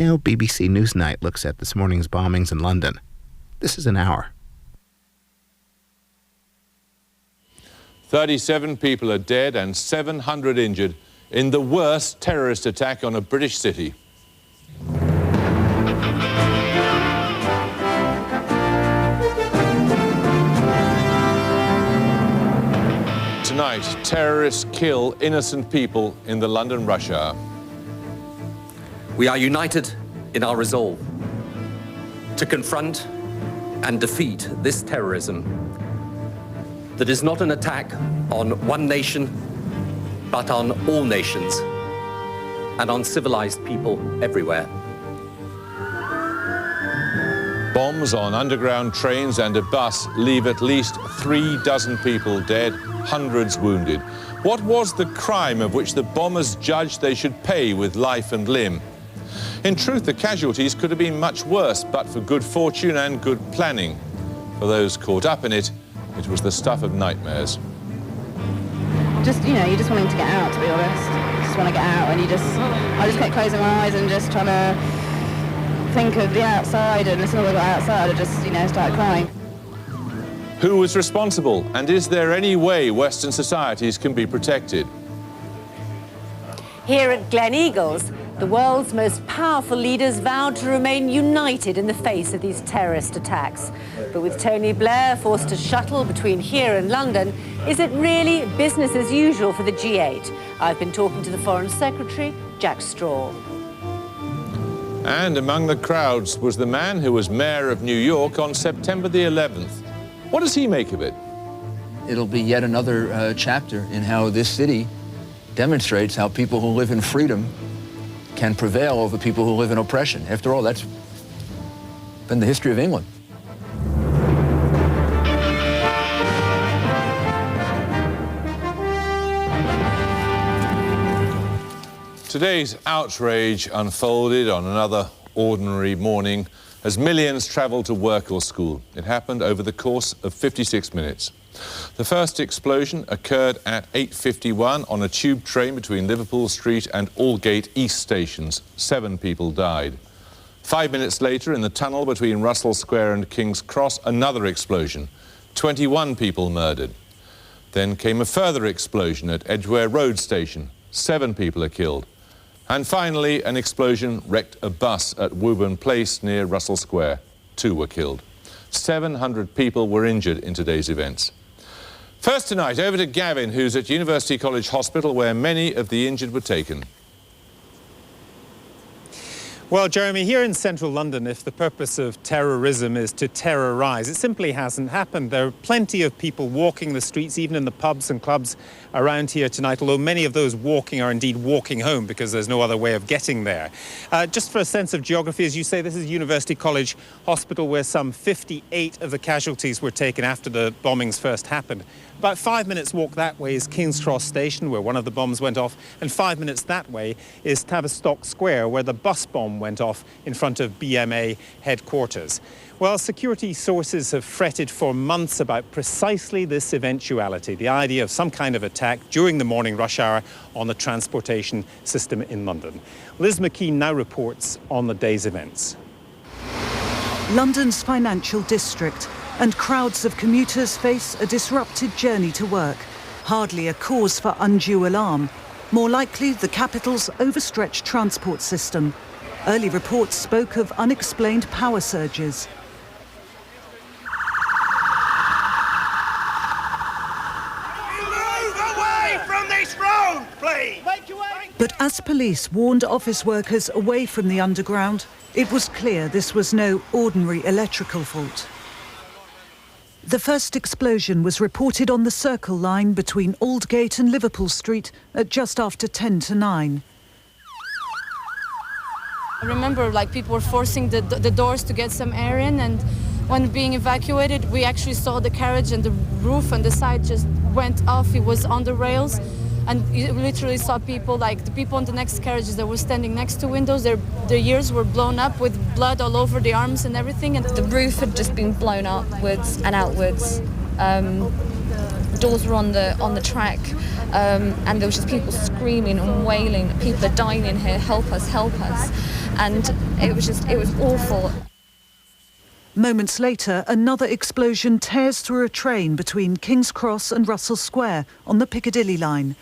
Now BBC Newsnight looks at this morning's bombings in London. This is an hour. 37 people are dead and 700 injured in the worst terrorist attack on a British city. Tonight, terrorists kill innocent people in the London rush hour. We are united in our resolve to confront and defeat this terrorism that is not an attack on one nation, but on all nations and on civilized people everywhere. Bombs on underground trains and a bus leave at least 36 people dead, hundreds wounded. What was the crime of which the bombers judged they should pay with life and limb? In truth, the casualties could have been much worse, but for good fortune and good planning. For those caught up in it, it was the stuff of nightmares. Just, you're just wanting to get out, to be honest. You just want to get out, and I just kept closing my eyes and just trying to think of the outside, and as soon as I got outside, I just, started crying. Who was responsible, and is there any way Western societies can be protected? Here at Gleneagles, the world's most powerful leaders vowed to remain united in the face of these terrorist attacks. But with Tony Blair forced to shuttle between here and London, is it really business as usual for the G8? I've been talking to the Foreign Secretary, Jack Straw. And among the crowds was the man who was mayor of New York on September the 11th. What does he make of it? It'll be yet another chapter in how this city demonstrates how people who live in freedom can prevail over people who live in oppression. After all, that's been the history of England. Today's outrage unfolded on another ordinary morning as millions travelled to work or school. It happened over the course of 56 minutes. The first explosion occurred at 8:51 on a tube train between Liverpool Street and Aldgate East stations. 7 people died. 5 minutes later, in the tunnel between Russell Square and King's Cross, another explosion. 21 people murdered. Then came a further explosion at Edgware Road Station. 7 people are killed. And finally, an explosion wrecked a bus at Woburn Place near Russell Square. 2 were killed. 700 people were injured in today's events. First tonight, over to Gavin, who's at University College Hospital, where many of the injured were taken. Well, Jeremy, here in central London, if the purpose of terrorism is to terrorise, it simply hasn't happened. There are plenty of people walking the streets, even in the pubs and clubs around here tonight, although many of those walking are indeed walking home because there's no other way of getting there. Just for a sense of geography, as you say, this is University College Hospital, where some 58 of the casualties were taken after the bombings first happened. About 5 minutes walk that way is King's Cross Station, where one of the bombs went off, and 5 minutes that way is Tavistock Square, where the bus bomb went off in front of BMA headquarters. Well, security sources have fretted for months about precisely this eventuality, the idea of some kind of attack during the morning rush hour on the transportation system in London. Liz McKean now reports on the day's events. London's financial district, and crowds of commuters face a disrupted journey to work. Hardly a cause for undue alarm. More likely, the capital's overstretched transport system. Early reports spoke of unexplained power surges. Move away from this road, please! But as police warned office workers away from the underground, it was clear this was no ordinary electrical fault. The first explosion was reported on the Circle line between Aldgate and Liverpool Street at just after 10 to 9. I remember people were forcing the doors to get some air in, and when being evacuated, we actually saw the carriage and the roof and the side just went off. It was on the rails, and you literally saw people, the people in the next carriages that were standing next to windows, their ears were blown up with blood all over the arms and everything. And the roof had just been blown upwards and outwards. Doors were on the track, and there was just people screaming and wailing, people are dying in here, help us, help us. and it was awful. Moments later, another explosion tears through a train between King's Cross and Russell Square on the Piccadilly line.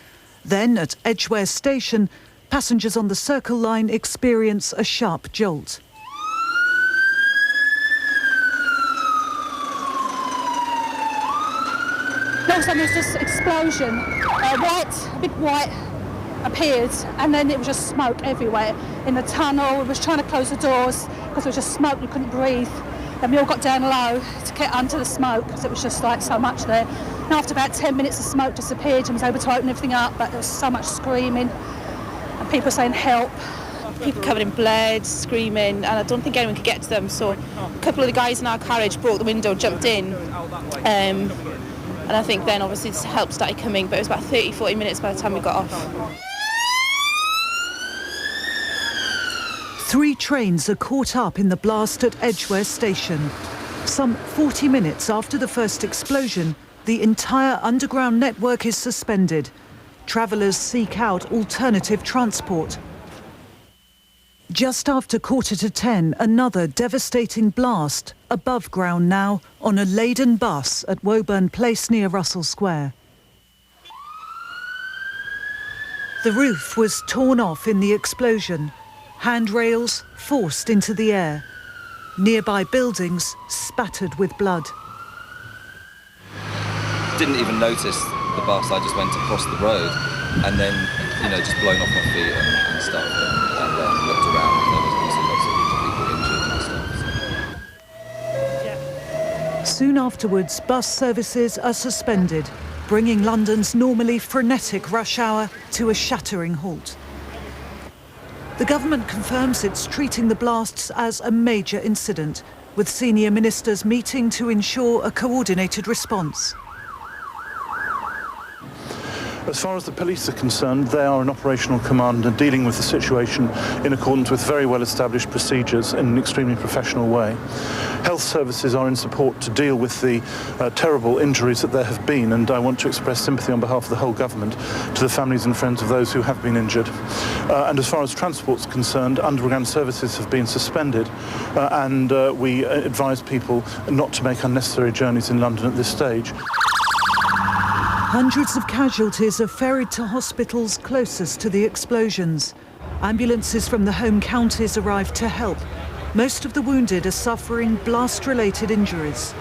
Then, at Edgware Station, passengers on the Circle line experience a sharp jolt. All of a sudden there's this explosion, a big white appeared, and then it was just smoke everywhere. In the tunnel, we was trying to close the doors because there was just smoke, we couldn't breathe. And we all got down low to get under the smoke because it was just like so much there. And after about 10 minutes, the smoke disappeared and was able to open everything up, but there was so much screaming and people saying help. People covered in blood, screaming, and I don't think anyone could get to them. So a couple of the guys in our carriage broke the window, jumped in, and I think then obviously help started coming, but it was about 30-40 minutes by the time we got off. 3 trains are caught up in the blast at Edgware Station. Some 40 minutes after the first explosion, the entire underground network is suspended. Travellers seek out alternative transport. Just after 10:15, another devastating blast, above ground now, on a laden bus at Woburn Place near Russell Square. The roof was torn off in the explosion. Handrails forced into the air. Nearby buildings spattered with blood. Didn't even notice the bus, I just went across the road and then, just blown off my feet and stuff and looked around and there was obviously lots of people injured and stuff. Soon afterwards, bus services are suspended, bringing London's normally frenetic rush hour to a shattering halt. The government confirms it's treating the blasts as a major incident, with senior ministers meeting to ensure a coordinated response. As far as the police are concerned, they are an operational command and dealing with the situation in accordance with very well-established procedures in an extremely professional way. Health services are in support to deal with the terrible injuries that there have been, and I want to express sympathy on behalf of the whole government to the families and friends of those who have been injured. And as far as transport's concerned, underground services have been suspended, and we advise people not to make unnecessary journeys in London at this stage. Hundreds of casualties are ferried to hospitals closest to the explosions. Ambulances from the home counties arrive to help. Most of the wounded are suffering blast-related injuries.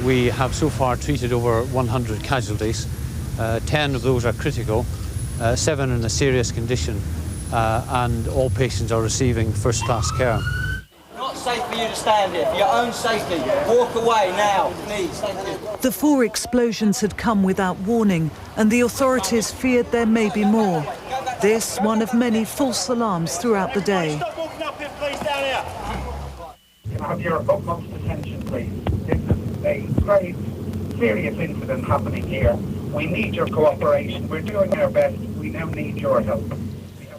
We have so far treated over 100 casualties. 10 of those are critical, 7 in a serious condition, and all patients are receiving first-class care. Not safe for you to stand here. For your own safety, walk away now, please. Thank you. The 4 explosions had come without warning, and the authorities feared there may be more. This, one of many false alarms throughout the day. Stop walking up here, please, down here. Can I have your utmost attention, please? This is a very serious incident happening here. We need your cooperation. We're doing our best. We now need your help.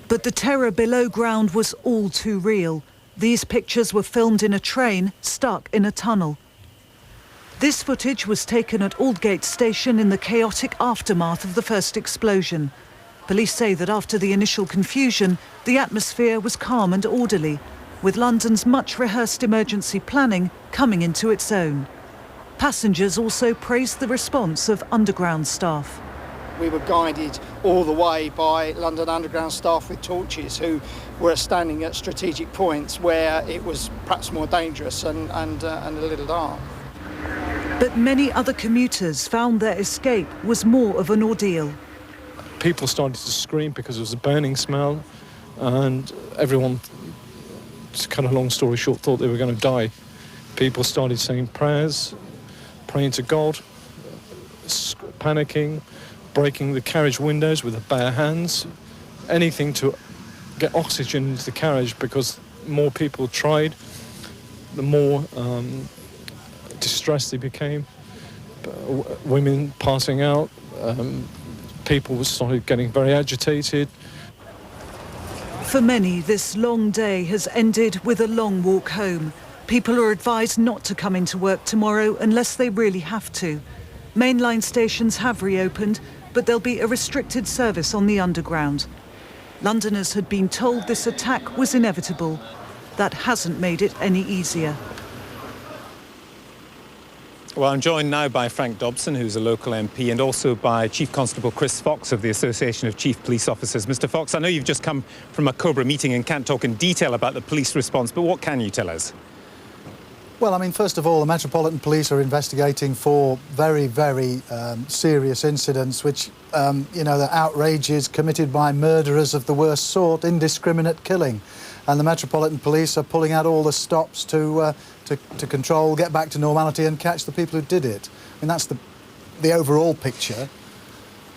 But the terror below ground was all too real. These pictures were filmed in a train stuck in a tunnel. This footage was taken at Aldgate Station in the chaotic aftermath of the first explosion. Police say that after the initial confusion, the atmosphere was calm and orderly, with London's much rehearsed emergency planning coming into its own. Passengers also praised the response of Underground staff. We were guided all the way by London Underground staff with torches who were standing at strategic points where it was perhaps more dangerous and a little dark. But many other commuters found their escape was more of an ordeal. People started to scream because there was a burning smell, and everyone, to cut a long story short, thought they were going to die. People started saying prayers, praying to God, panicking, breaking the carriage windows with their bare hands, anything to get oxygen into the carriage, because more people tried, the more distressed they became. Women passing out, people started getting very agitated. For many, this long day has ended with a long walk home. People are advised not to come into work tomorrow unless they really have to. Mainline stations have reopened, but there'll be a restricted service on the Underground. Londoners had been told this attack was inevitable. That hasn't made it any easier. Well, I'm joined now by Frank Dobson, who's a local MP, and also by Chief Constable Chris Fox of the Association of Chief Police Officers. Mr. Fox, I know you've just come from a Cobra meeting and can't talk in detail about the police response, but what can you tell us? Well, I mean, first of all, the Metropolitan Police are investigating for very, very serious incidents, which, you know, the outrages committed by murderers of the worst sort, indiscriminate killing. And the Metropolitan Police are pulling out all the stops to control, get back to normality and catch the people who did it. I mean, that's the overall picture.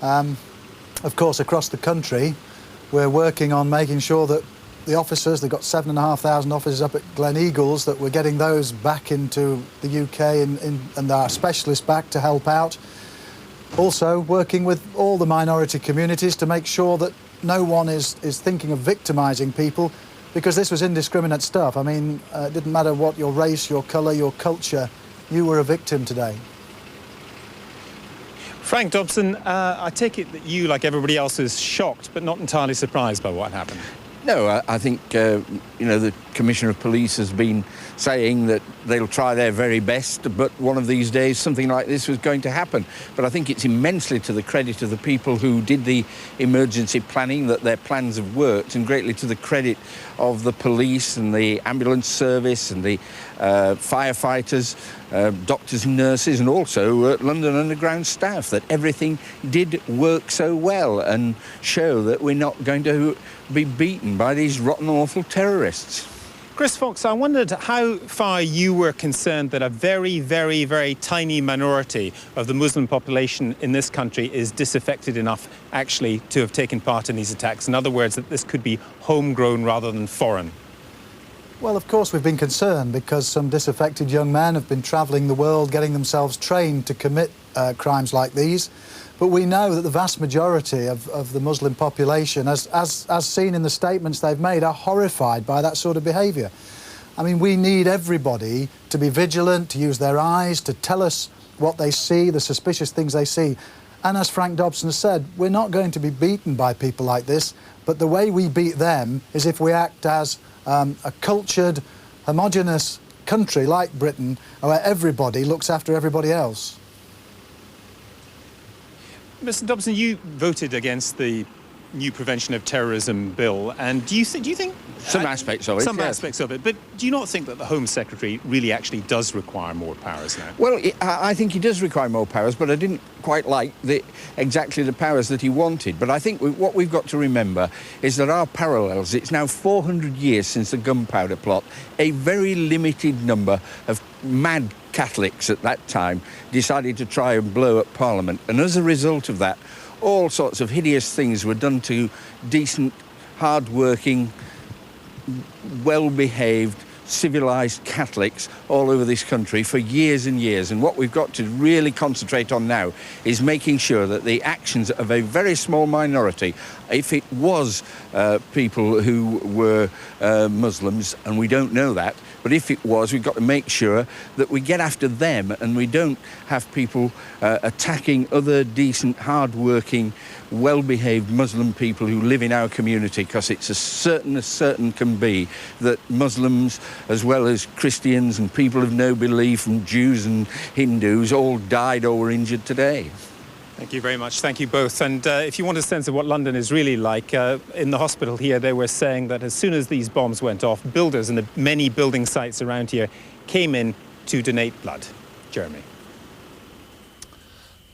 Of course, across the country, we're working on making sure that the officers, they've got 7,500 officers up at Glen Eagles, that we're getting those back into the UK and our specialists back to help out. Also, working with all the minority communities to make sure that no one is thinking of victimising people, because this was indiscriminate stuff. I mean, it didn't matter what your race, your colour, your culture, you were a victim today. Frank Dobson, I take it that you, like everybody else, is shocked but not entirely surprised by what happened. No, I think, you know, the Commissioner of Police has been saying that they'll try their very best, but one of these days something like this was going to happen. But I think it's immensely to the credit of the people who did the emergency planning that their plans have worked, and greatly to the credit of the police and the ambulance service and the firefighters, doctors and nurses, and also London Underground staff, that everything did work so well and show that we're not going to be beaten by these rotten, awful terrorists. Chris Fox, I wondered how far you were concerned that a very, very, very tiny minority of the Muslim population in this country is disaffected enough actually to have taken part in these attacks. In other words, that this could be homegrown rather than foreign. Well, of course, we've been concerned because some disaffected young men have been travelling the world getting themselves trained to commit crimes like these. But we know that the vast majority of the Muslim population, as seen in the statements they've made, are horrified by that sort of behaviour. I mean, we need everybody to be vigilant, to use their eyes, to tell us what they see, the suspicious things they see. And as Frank Dobson said, we're not going to be beaten by people like this, but the way we beat them is if we act as a cultured, homogenous country like Britain, where everybody looks after everybody else. Mr. Dobson, you voted against the new Prevention of Terrorism bill, and do you think some aspects of it? Some yes. aspects of it, but do you not think that the Home Secretary really actually does require more powers now? Well, I think he does require more powers, but I didn't quite like exactly the powers that he wanted. But I think what we've got to remember is there are parallels. It's now 400 years since the gunpowder plot. A very limited number of mad Catholics at that time decided to try and blow up Parliament, and as a result of that, all sorts of hideous things were done to decent, hard-working, well-behaved, civilised Catholics all over this country for years and years. And what we've got to really concentrate on now is making sure that the actions of a very small minority, if it was people who were Muslims, and we don't know that, but if it was, we've got to make sure that we get after them and we don't have people attacking other decent, hard-working, well-behaved Muslim people who live in our community, because it's as certain can be that Muslims, as well as Christians and people of no belief and Jews and Hindus, all died or were injured today. Thank you very much. Thank you both. And if you want a sense of what London is really like, in the hospital here, they were saying that as soon as these bombs went off, builders and the many building sites around here came in to donate blood. Jeremy.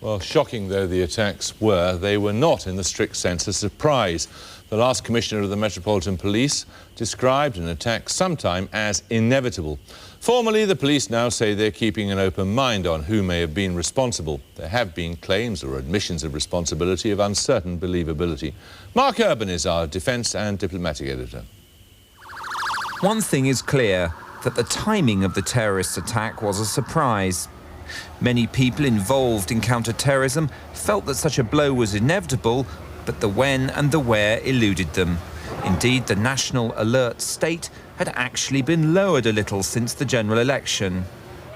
Well, shocking though the attacks were, they were not, in the strict sense, a surprise. The last Commissioner of the Metropolitan Police described an attack sometime as inevitable. Formally, the police now say they're keeping an open mind on who may have been responsible. There have been claims or admissions of responsibility of uncertain believability. Mark Urban is our Defence and Diplomatic Editor. One thing is clear, that the timing of the terrorist attack was a surprise. Many people involved in counter-terrorism felt that such a blow was inevitable, but the when and the where eluded them. Indeed, the national alert state had actually been lowered a little since the general election.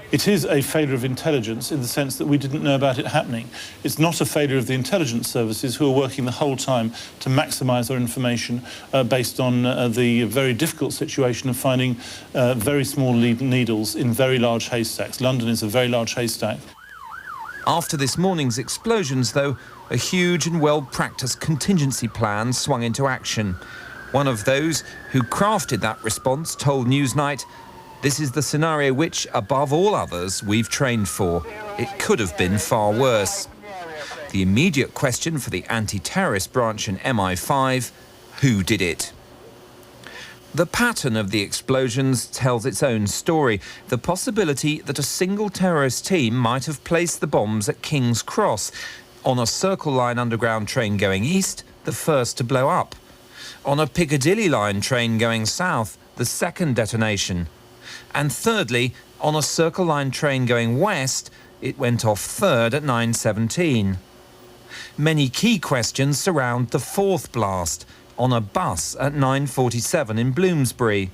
It is a failure of intelligence in the sense that we didn't know about it happening. It's not a failure of the intelligence services who are working the whole time to maximise their information based on the very difficult situation of finding very small needles in very large haystacks. London is a very large haystack. After this morning's explosions, though, a huge and well-practiced contingency plan swung into action. One of those who crafted that response told Newsnight, "This is the scenario which, above all others, we've trained for. It could have been far worse." The immediate question for the anti-terrorist branch in MI5, who did it? The pattern of the explosions tells its own story. The possibility that a single terrorist team might have placed the bombs at King's Cross, on a Circle Line underground train going east, the first to blow up. On a Piccadilly line train going south, the second detonation. And thirdly, on a Circle Line train going west, it went off third at 9:17. Many key questions surround the fourth blast, on a bus at 9:47 in Bloomsbury.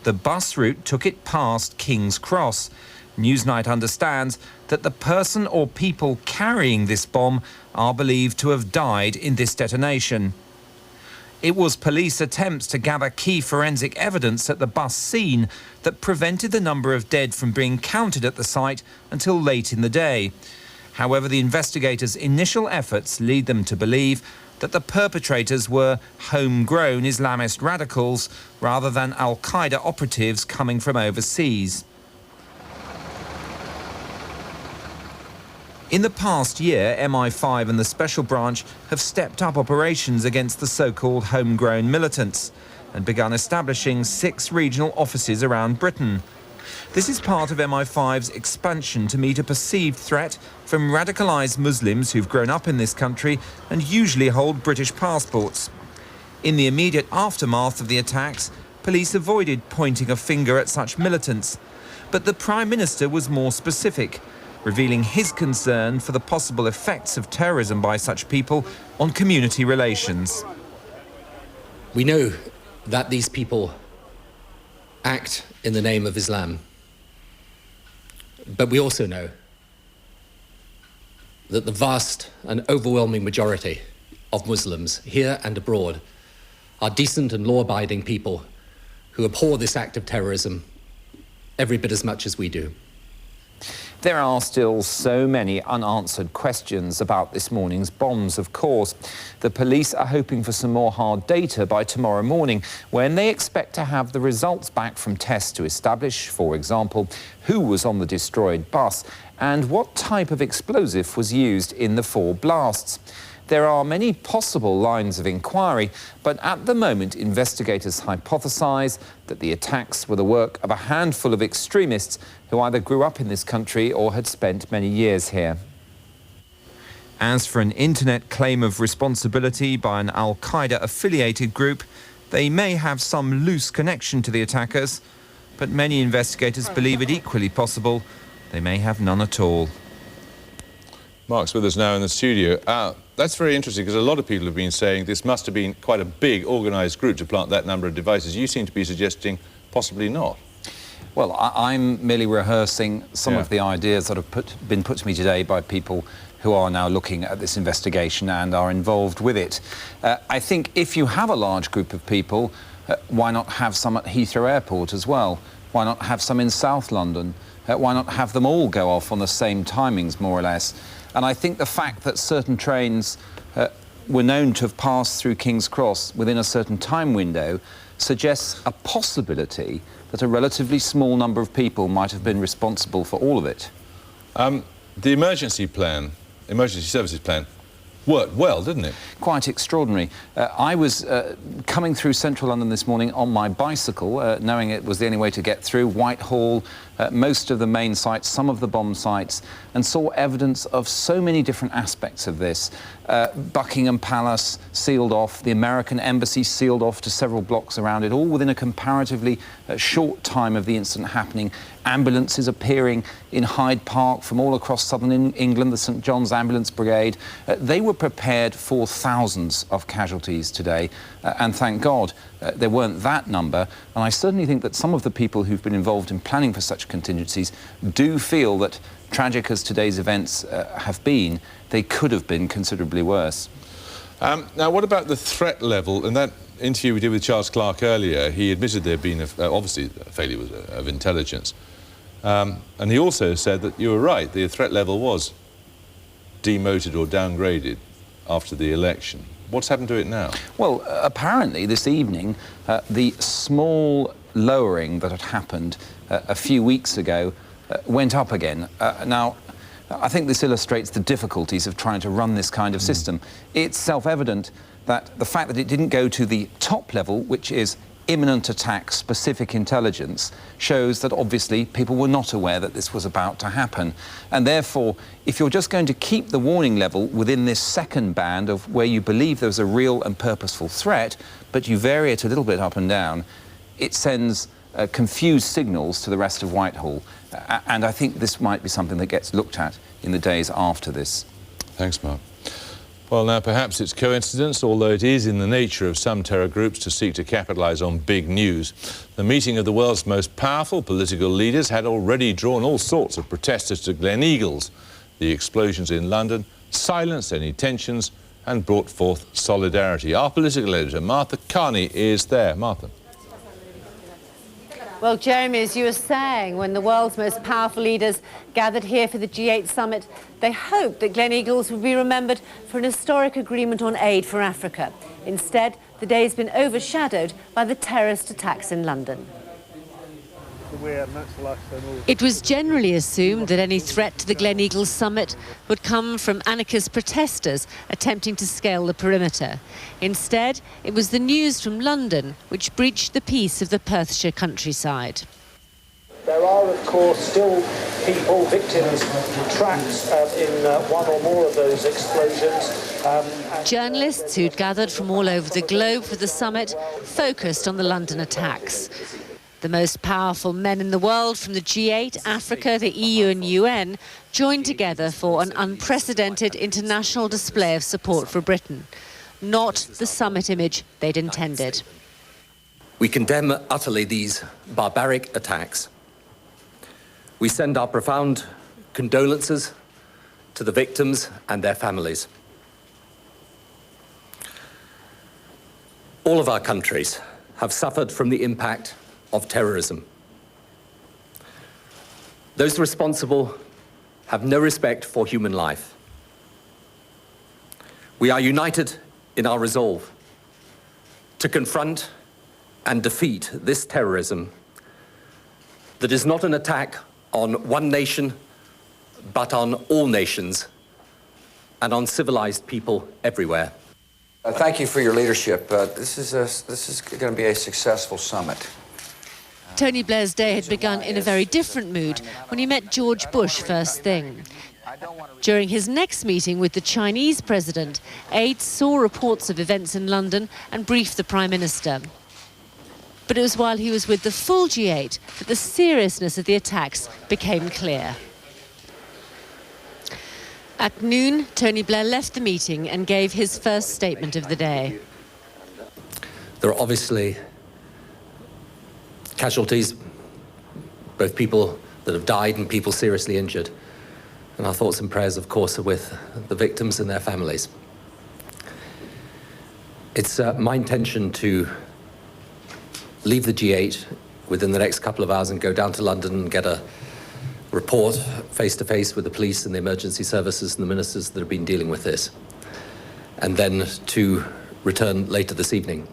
The bus route took it past King's Cross. Newsnight understands that the person or people carrying this bomb are believed to have died in this detonation. It was police attempts to gather key forensic evidence at the bus scene that prevented the number of dead from being counted at the site until late in the day. However, the investigators' initial efforts lead them to believe that the perpetrators were homegrown Islamist radicals rather than Al-Qaeda operatives coming from overseas. In the past year, MI5 and the Special Branch have stepped up operations against the so-called homegrown militants and begun establishing 6 regional offices around Britain. This is part of MI5's expansion to meet a perceived threat from radicalised Muslims who've grown up in this country and usually hold British passports. In the immediate aftermath of the attacks, police avoided pointing a finger at such militants. But the Prime Minister was more specific, revealing his concern for the possible effects of terrorism by such people on community relations. We know that these people act in the name of Islam. But we also know that the vast and overwhelming majority of Muslims here and abroad are decent and law-abiding people who abhor this act of terrorism every bit as much as we do. There are still so many unanswered questions about this morning's bombs, of course. The police are hoping for some more hard data by tomorrow morning, when they expect to have the results back from tests to establish, for example, who was on the destroyed bus and what type of explosive was used in the 4 blasts. There are many possible lines of inquiry, but at the moment investigators hypothesise that the attacks were the work of a handful of extremists who either grew up in this country or had spent many years here. As for an internet claim of responsibility by an Al-Qaeda affiliated group, they may have some loose connection to the attackers, but many investigators believe it equally possible they may have none at all. Mark's with us now in the studio. That's very interesting, because a lot of people have been saying this must have been quite a big organised group to plant that number of devices. You seem to be suggesting possibly not. Well, I'm merely rehearsing some of the ideas that have been put to me today by people who are now looking at this investigation and are involved with it. I think if you have a large group of people, why not have some at Heathrow Airport as well? Why not have some in South London? Why not have them all go off on the same timings, more or less? And I think the fact that certain trains were known to have passed through King's Cross within a certain time window suggests a possibility that a relatively small number of people might have been responsible for all of it. The emergency services plan, worked well, didn't it? Quite extraordinary. I was coming through central London this morning on my bicycle, knowing it was the only way to get through Whitehall, most of the main sites, some of the bomb sites, and saw evidence of so many different aspects of this. Buckingham Palace sealed off, the American embassy sealed off to several blocks around it, all within a comparatively short time of the incident happening. Ambulances appearing in Hyde Park from all across southern England, the St John's Ambulance Brigade. They were prepared for thousands of casualties today, and thank God there weren't that number. And I certainly think that some of the people who've been involved in planning for such contingencies do feel that, tragic as today's events have been, they could have been considerably worse. Now, what about the threat level? In that interview we did with Charles Clarke earlier, he admitted there had been, obviously, a failure of intelligence. And he also said that you were right, the threat level was demoted or downgraded after the election. What's happened to it now? Well, apparently this evening, the small lowering that had happened a few weeks ago went up again. Now, I think this illustrates the difficulties of trying to run this kind of system. It's self-evident that the fact that it didn't go to the top level, which is imminent attack specific intelligence, shows that obviously people were not aware that this was about to happen. And therefore, if you're just going to keep the warning level within this second band of where you believe there's a real and purposeful threat, but you vary it a little bit up and down, it sends confused signals to the rest of Whitehall. And I think this might be something that gets looked at in the days after this. Thanks, Mark. Well, now, perhaps it's coincidence, although it is in the nature of some terror groups to seek to capitalise on big news. The meeting of the world's most powerful political leaders had already drawn all sorts of protesters to Gleneagles. The explosions in London silenced any tensions and brought forth solidarity. Our political editor, Martha Carney, is there. Martha. Well, Jeremy, as you were saying, when the world's most powerful leaders gathered here for the G8 summit, they hoped that Gleneagles would be remembered for an historic agreement on aid for Africa. Instead, the day has been overshadowed by the terrorist attacks in London. It was generally assumed that any threat to the Gleneagles summit would come from anarchist protesters attempting to scale the perimeter. Instead, it was the news from London which breached the peace of the Perthshire countryside. There are, of course, still people, victims, trapped in one or more of those explosions. Journalists who'd gathered from all over the globe for the summit focused on the London attacks. The most powerful men in the world from the G8, Africa, the EU and UN joined together for an unprecedented international display of support for Britain. Not the summit image they'd intended. We condemn utterly these barbaric attacks. We send our profound condolences to the victims and their families. All of our countries have suffered from the impact of terrorism. Those responsible have no respect for human life. We are united in our resolve to confront and defeat this terrorism that is not an attack on one nation, but on all nations and on civilized people everywhere. Thank you for your leadership. This is going to be a successful summit. Tony Blair's day had begun in a very different mood when he met George Bush first thing. During his next meeting with the Chinese president, aides saw reports of events in London and briefed the Prime Minister. But it was while he was with the full G8 that the seriousness of the attacks became clear. At noon, Tony Blair left the meeting and gave his first statement of the day. There are obviously casualties, both people that have died and people seriously injured. And our thoughts and prayers, of course, are with the victims and their families. It's my intention to leave the G8 within the next couple of hours and go down to London and get a report face-to-face with the police and the emergency services and the ministers that have been dealing with this. And then to return later this evening.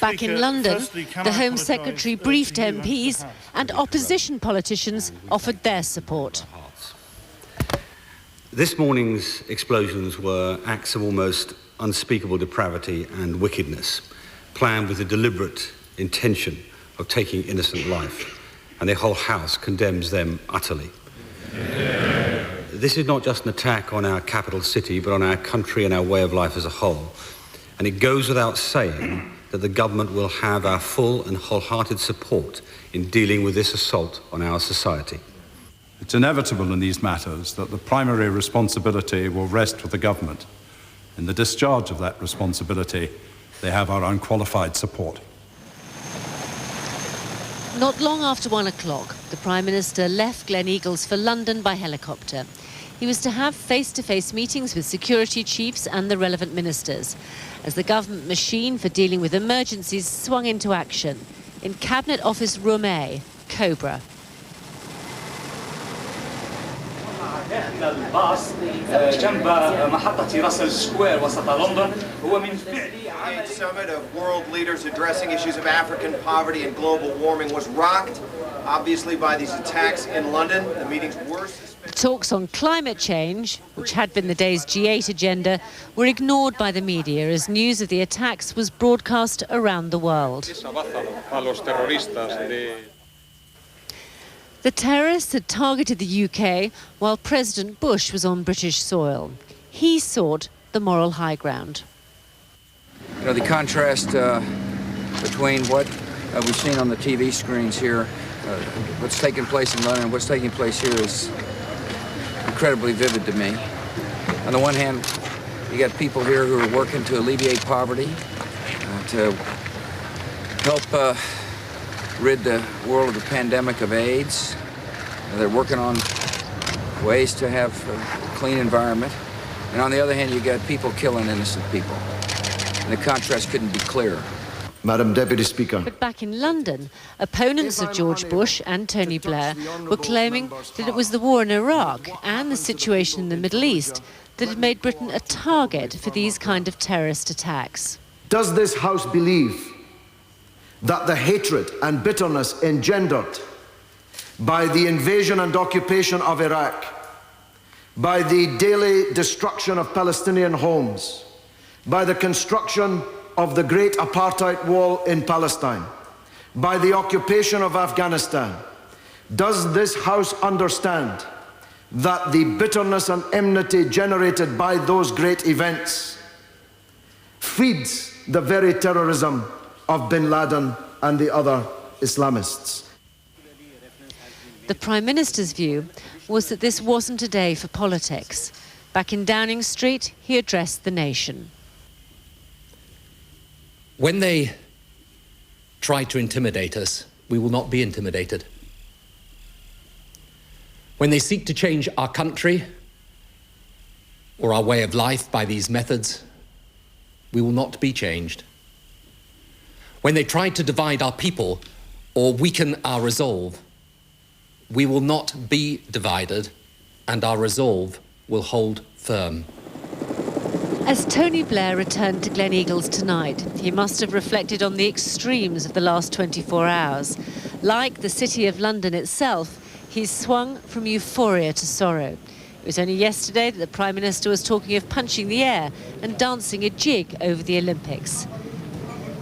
Back in London, the Home Secretary briefed MPs and opposition politicians offered their support. This morning's explosions were acts of almost unspeakable depravity and wickedness, planned with the deliberate intention of taking innocent life, and the whole House condemns them utterly. Yeah. This is not just an attack on our capital city, but on our country and our way of life as a whole. And it goes without saying that the government will have our full and wholehearted support in dealing with this assault on our society. It's inevitable in these matters that the primary responsibility will rest with the government. In the discharge of that responsibility, they have our unqualified support. Not long after 1 o'clock, the Prime Minister left Gleneagles for London by helicopter. He was to have face-to-face meetings with security chiefs and the relevant ministers, as the government machine for dealing with emergencies swung into action. In Cabinet Office Room A, Cobra. A summit of world leaders addressing issues of African poverty and global warming was rocked, obviously, by these attacks in London. The meeting's worst. Talks on climate change, which had been the day's G8 agenda, were ignored by the media as news of the attacks was broadcast around the world. The terrorists had targeted the UK while President Bush was on British soil. He sought the moral high ground. You know, the contrast between what we've seen on the TV screens here, what's taking place in London, what's taking place here is incredibly vivid to me. On the one hand, you got people here who are working to alleviate poverty, to help rid the world of the pandemic of AIDS. They're working on ways to have a clean environment. And on the other hand, you got people killing innocent people. And the contrast couldn't be clearer. Madam Deputy Speaker. But back in London, opponents of George Bush and Tony Blair were claiming that it was the war in Iraq and the situation in the Middle East that had made Britain a target for these kind of terrorist attacks. Does this House believe that the hatred and bitterness engendered by the invasion and occupation of Iraq, by the daily destruction of Palestinian homes, by the construction of the great apartheid wall in Palestine, by the occupation of Afghanistan, does this House understand that the bitterness and enmity generated by those great events feeds the very terrorism of bin Laden and the other Islamists? The Prime Minister's view was that this wasn't a day for politics. Back in Downing Street, he addressed the nation. When they try to intimidate us, we will not be intimidated. When they seek to change our country or our way of life by these methods, we will not be changed. When they try to divide our people or weaken our resolve, we will not be divided, and our resolve will hold firm. As Tony Blair returned to Gleneagles tonight, he must have reflected on the extremes of the last 24 hours. Like the City of London itself, he's swung from euphoria to sorrow. It was only yesterday that the Prime Minister was talking of punching the air and dancing a jig over the Olympics.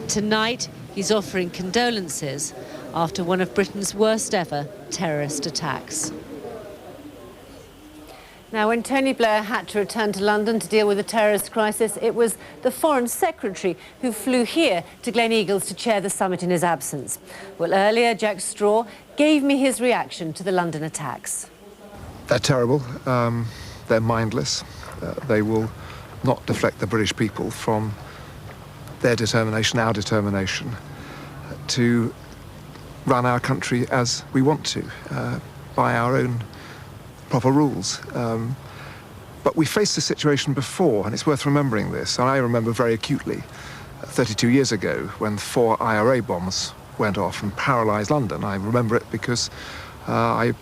Tonight, he's offering condolences after one of Britain's worst ever terrorist attacks. Now, when Tony Blair had to return to London to deal with the terrorist crisis, it was the Foreign Secretary who flew here to Gleneagles to chair the summit in his absence. Well, earlier, Jack Straw gave me his reaction to the London attacks. They're terrible. They're mindless. They will not deflect the British people from their determination, our determination, to run our country as we want to, by our own proper rules. But we faced this situation before, and it's worth remembering this. And I remember very acutely 32 years ago when 4 IRA bombs went off and paralysed London. I remember it because I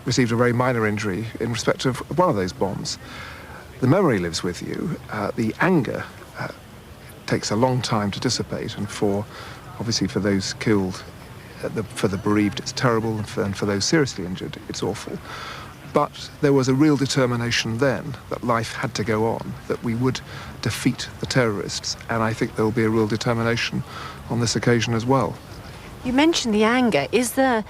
received a very minor injury in respect of one of those bombs. The memory lives with you. The anger takes a long time to dissipate, and obviously for those killed, for the bereaved, it's terrible, and for those seriously injured, it's awful. But there was a real determination then that life had to go on, that we would defeat the terrorists, and I think there will be a real determination on this occasion as well. You mentioned the anger. Is there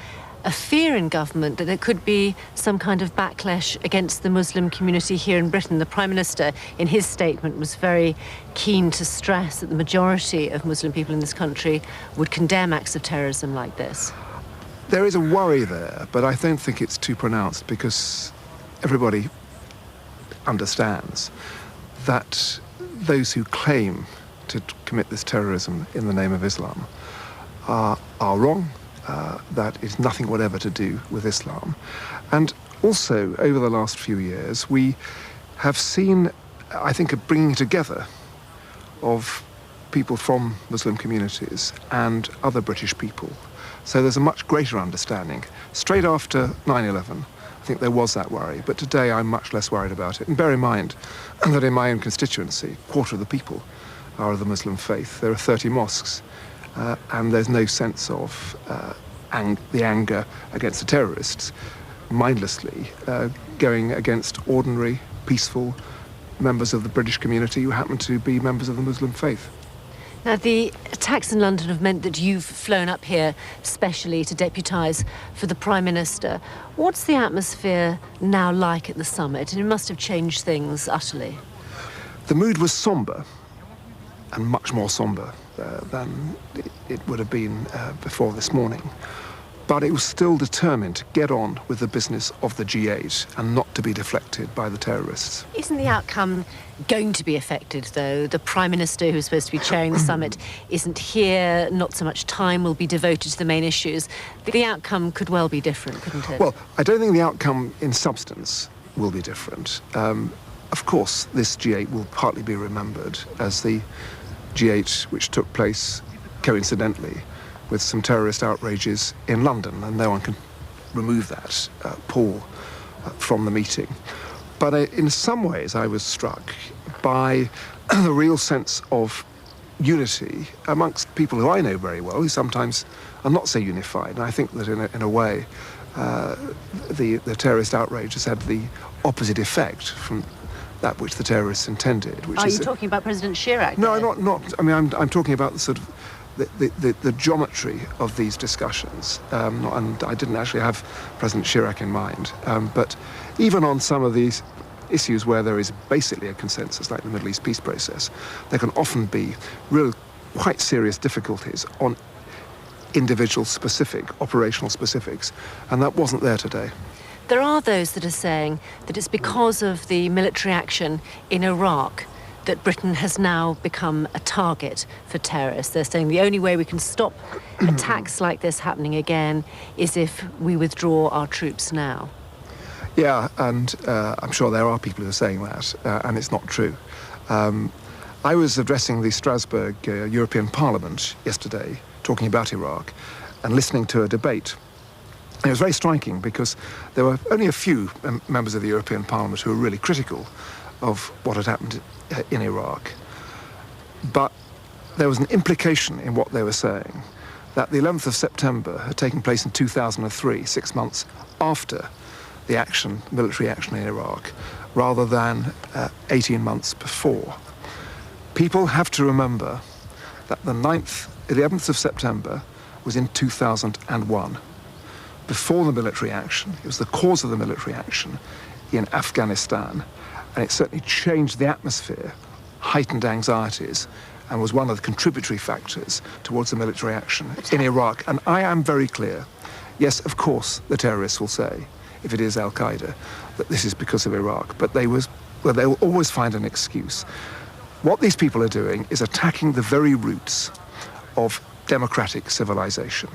a fear in government that there could be some kind of backlash against the Muslim community here in Britain? The Prime Minister, in his statement, was very keen to stress that the majority of Muslim people in this country would condemn acts of terrorism like this. There is a worry there, but I don't think it's too pronounced because everybody understands that those who claim to commit this terrorism in the name of Islam are wrong. That is nothing whatever to do with Islam. And also, over the last few years, we have seen, I think, a bringing together of people from Muslim communities and other British people. So there's a much greater understanding. Straight after 9/11, I think there was that worry, but today I'm much less worried about it. And bear in mind that in my own constituency, a quarter of the people are of the Muslim faith. There are 30 mosques, and there's no sense of the anger against the terrorists mindlessly going against ordinary, peaceful members of the British community who happen to be members of the Muslim faith. Now, the attacks in London have meant that you've flown up here specially to deputise for the Prime Minister. What's the atmosphere now like at the summit? And it must have changed things utterly. The mood was sombre, and much more sombre than it would have been before this morning. But it was still determined to get on with the business of the G8 and not to be deflected by the terrorists. Isn't the outcome going to be affected, though? The Prime Minister, who's supposed to be chairing the summit, isn't here. Not so much time will be devoted to the main issues. The outcome could well be different, couldn't it? Well, I don't think the outcome in substance will be different. Of course, this G8 will partly be remembered as the G8 which took place coincidentally with some terrorist outrages in London, and no one can remove that pall from the meeting. But in some ways I was struck by the real sense of unity amongst people who I know very well, who sometimes are not so unified. And I think that in a way the terrorist outrage has had the opposite effect from that which the terrorists intended. Which Are you talking about President Chirac? No, not. I mean, I'm talking about the sort of the geometry of these discussions, and I didn't actually have President Chirac in mind, but even on some of these issues where there is basically a consensus, like the Middle East peace process, there can often be real, quite serious difficulties on individual specific, operational specifics, and that wasn't there today. There are those that are saying that it's because of the military action in Iraq that Britain has now become a target for terrorists. They're saying the only way we can stop attacks like this happening again is if we withdraw our troops now. Yeah, and I'm sure there are people who are saying that, and it's not true. I was addressing the Strasbourg European Parliament yesterday, talking about Iraq, and listening to a debate. And it was very striking because there were only a few members of the European Parliament who were really critical of what had happened in Iraq. But there was an implication in what they were saying that the 11th of September had taken place in 2003, 6 months after the action, military action in Iraq, rather than 18 months before. People have to remember that the 11th of September was in 2001. Before the military action, it was the cause of the military action in Afghanistan, and it certainly changed the atmosphere, heightened anxieties, and was one of the contributory factors towards the military action in Iraq. And I am very clear, yes, of course, the terrorists will say, if it is Al-Qaeda, that this is because of Iraq, but they will always find an excuse. What these people are doing is attacking the very roots of democratic civilization,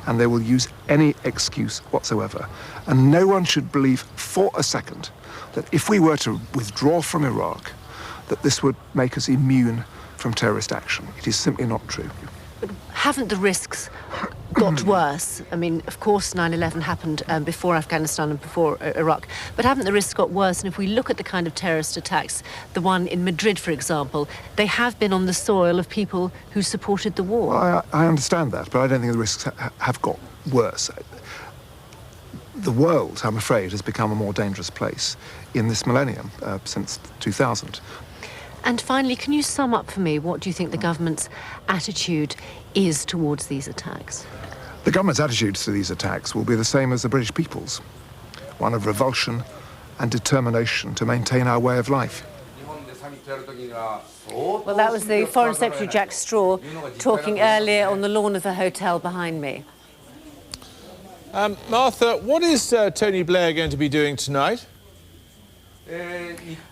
and they will use any excuse whatsoever. And no one should believe for a second that if we were to withdraw from Iraq, that this would make us immune from terrorist action. It is simply not true. But haven't the risks got worse? I mean, of course, 9/11 happened before Afghanistan and before Iraq, but haven't the risks got worse? And if we look at the kind of terrorist attacks, the one in Madrid, for example, they have been on the soil of people who supported the war. Well, I understand that, but I don't think the risks have got worse. The world, I'm afraid, has become a more dangerous place in this millennium, since 2000. And finally, can you sum up for me what do you think the government's attitude is towards these attacks? The government's attitudes to these attacks will be the same as the British people's, one of revulsion and determination to maintain our way of life. Well, that was the Foreign Secretary Jack Straw talking earlier on the lawn of the hotel behind me. Martha, what is Tony Blair going to be doing tonight?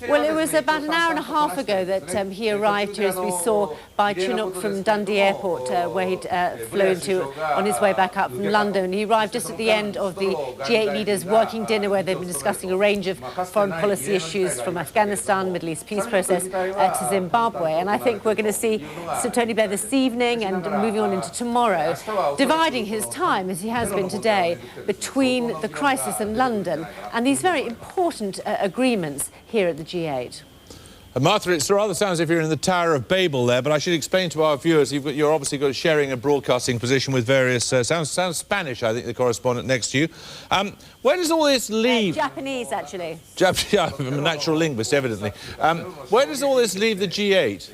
Well, it was about an hour and a half ago that he arrived here, as we saw, by Chinook from Dundee Airport, where he'd flown to on his way back up from London. He arrived just at the end of the G8 leaders' working dinner, where they've been discussing a range of foreign policy issues, from Afghanistan, Middle East peace process, to Zimbabwe. And I think we're going to see Sir Tony Blair this evening and moving on into tomorrow, dividing his time, as he has been today, between the crisis in London and these very important agreements here at the G8. Martha, it rather sounds as if you're in the Tower of Babel there, but I should explain to our viewers, you're obviously sharing a broadcasting position with various... sounds Spanish, I think, the correspondent next to you. Where does all this leave... Japanese, actually. Yeah, I'm a natural linguist, evidently. Where does all this leave the G8?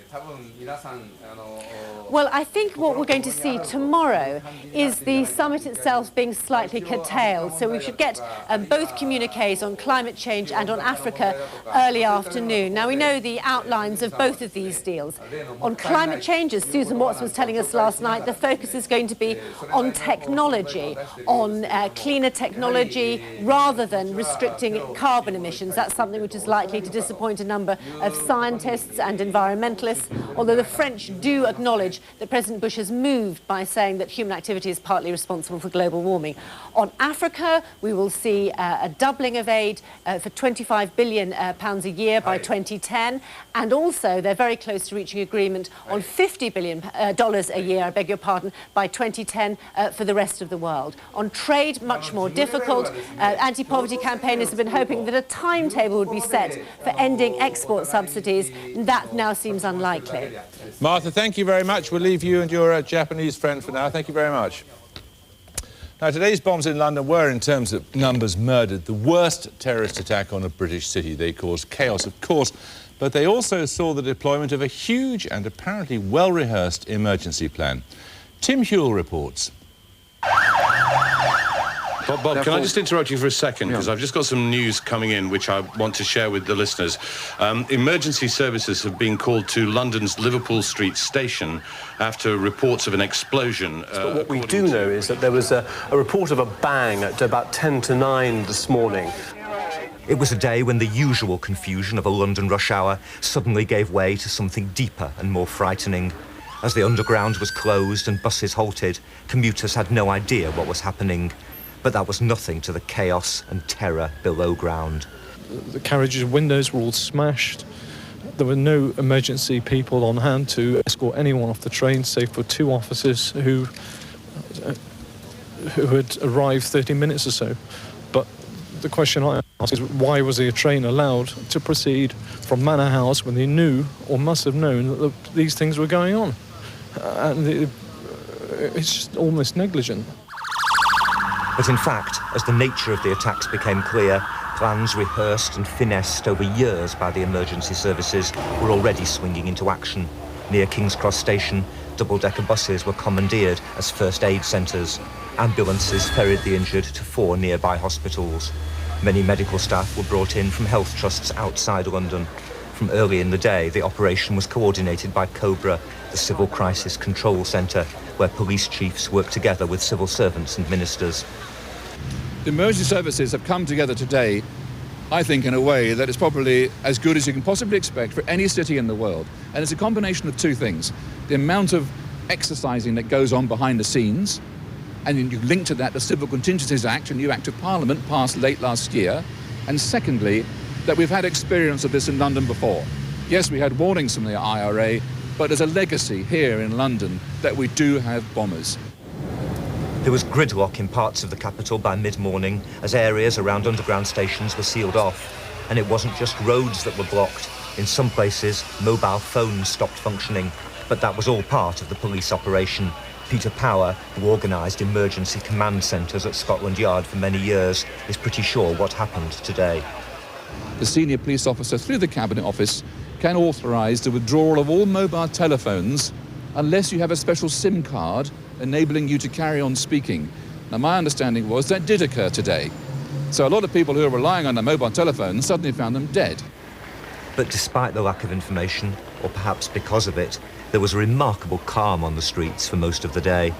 Well, I think what we're going to see tomorrow is the summit itself being slightly curtailed. So we should get both communiques on climate change and on Africa early afternoon. Now, we know the outlines of both of these deals. On climate change, as Susan Watts was telling us last night, the focus is going to be on technology, on cleaner technology, rather than restricting carbon emissions. That's something which is likely to disappoint a number of scientists and environmentalists, although the French do acknowledge that President Bush has moved by saying that human activity is partly responsible for global warming. On Africa, we will see a doubling of aid for £25 billion a year by 2010, and also they're very close to reaching agreement on $50 billion a year, I beg your pardon, by 2010 for the rest of the world. On trade, much more difficult. Anti-poverty campaigners have been hoping that a timetable would be set for ending export subsidies. That now seems unlikely. Martha, thank you very much. We'll leave you and your Japanese friend for now. Thank you very much. Now, today's bombs in London were, in terms of numbers murdered, the worst terrorist attack on a British city. They caused chaos, of course, but they also saw the deployment of a huge and apparently well-rehearsed emergency plan. Tim Hewell reports. Bob, can I just interrupt you for a second? Because I've just got some news coming in which I want to share with the listeners. Emergency services have been called to London's Liverpool Street station after reports of an explosion. But what we do know is that there was a report of a bang at about 10 to 9 this morning. It was a day when the usual confusion of a London rush hour suddenly gave way to something deeper and more frightening. As the Underground was closed and buses halted, commuters had no idea what was happening. But that was nothing to the chaos and terror below ground. The carriage's windows were all smashed. There were no emergency people on hand to escort anyone off the train, save for 2 officers who had arrived 30 minutes or so. But the question I ask is, why was the train allowed to proceed from Manor House when they knew, or must have known, that these things were going on? And it's just almost negligent. But in fact, as the nature of the attacks became clear, plans rehearsed and finessed over years by the emergency services were already swinging into action. Near King's Cross Station, double-decker buses were commandeered as first aid centres. Ambulances ferried the injured to 4 nearby hospitals. Many medical staff were brought in from health trusts outside London. From early in the day, the operation was coordinated by COBRA, the Civil Crisis Control Centre, where police chiefs work together with civil servants and ministers. The emergency services have come together today, I think, in a way that is probably as good as you can possibly expect for any city in the world. And it's a combination of 2 things. The amount of exercising that goes on behind the scenes, and you link to that the Civil Contingencies Act, a new Act of Parliament passed late last year. And secondly, that we've had experience of this in London before. Yes, we had warnings from the IRA, but there's a legacy here in London that we do have bombers. There was gridlock in parts of the capital by mid-morning as areas around underground stations were sealed off. And it wasn't just roads that were blocked. In some places, mobile phones stopped functioning. But that was all part of the police operation. Peter Power, who organised emergency command centres at Scotland Yard for many years, is pretty sure what happened today. The senior police officer through the Cabinet Office can authorise the withdrawal of all mobile telephones unless you have a special SIM card enabling you to carry on speaking. Now, my understanding was that did occur today. So a lot of people who are relying on their mobile telephones suddenly found them dead. But despite the lack of information, or perhaps because of it, there was a remarkable calm on the streets for most of the day.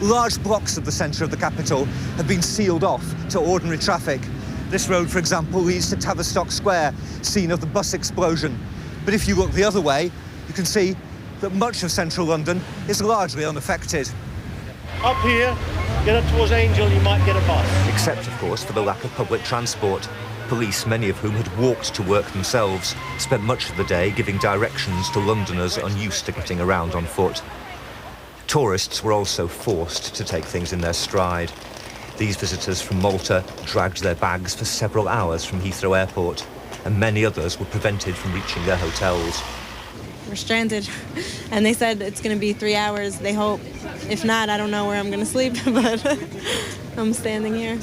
Large blocks of the centre of the capital have been sealed off to ordinary traffic. This road, for example, leads to Tavistock Square, scene of the bus explosion. But if you look the other way, you can see that much of central London is largely unaffected. Up here, get up towards Angel, you might get a bus. Except, of course, for the lack of public transport. Police, many of whom had walked to work themselves, spent much of the day giving directions to Londoners unused to getting around on foot. Tourists were also forced to take things in their stride. These visitors from Malta dragged their bags for several hours from Heathrow Airport, and many others were prevented from reaching their hotels. We're stranded, and they said it's going to be 3 hours, they hope. If not, I don't know where I'm going to sleep, but I'm standing here.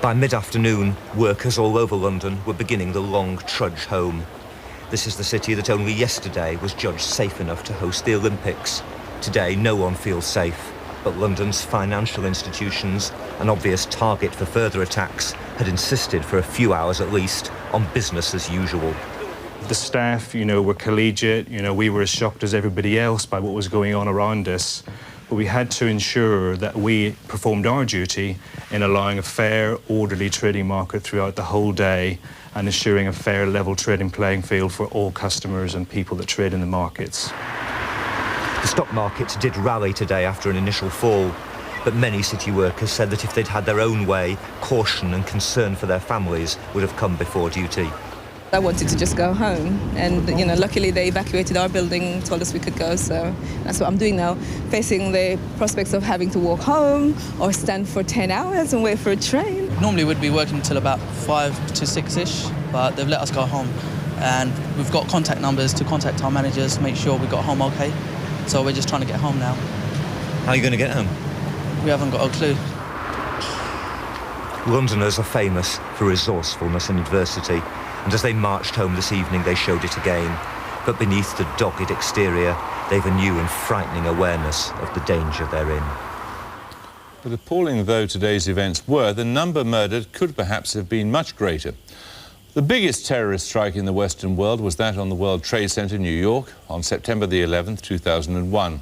By mid-afternoon, workers all over London were beginning the long trudge home. This is the city that only yesterday was judged safe enough to host the Olympics. Today, no one feels safe, but London's financial institutions, an obvious target for further attacks, had insisted for a few hours at least on business as usual. The staff, were collegiate. We were as shocked as everybody else by what was going on around us. But we had to ensure that we performed our duty in allowing a fair, orderly trading market throughout the whole day and ensuring a fair, level trading playing field for all customers and people that trade in the markets. The stock market did rally today after an initial fall, but many city workers said that if they'd had their own way, caution and concern for their families would have come before duty. I wanted to just go home, and luckily they evacuated our building, told us we could go, so that's what I'm doing now, facing the prospects of having to walk home or stand for 10 hours and wait for a train. Normally we'd be working until about 5 to 6-ish, but they've let us go home, and we've got contact numbers to contact our managers, make sure we got home okay, so we're just trying to get home now. How are you going to get home? We haven't got a clue. Londoners are famous for resourcefulness in adversity, and as they marched home this evening, they showed it again. But beneath the dogged exterior, they've a new and frightening awareness of the danger they're in. But appalling though today's events were, the number murdered could perhaps have been much greater. The biggest terrorist strike in the Western world was that on the World Trade Center, New York, on September the 11th, 2001.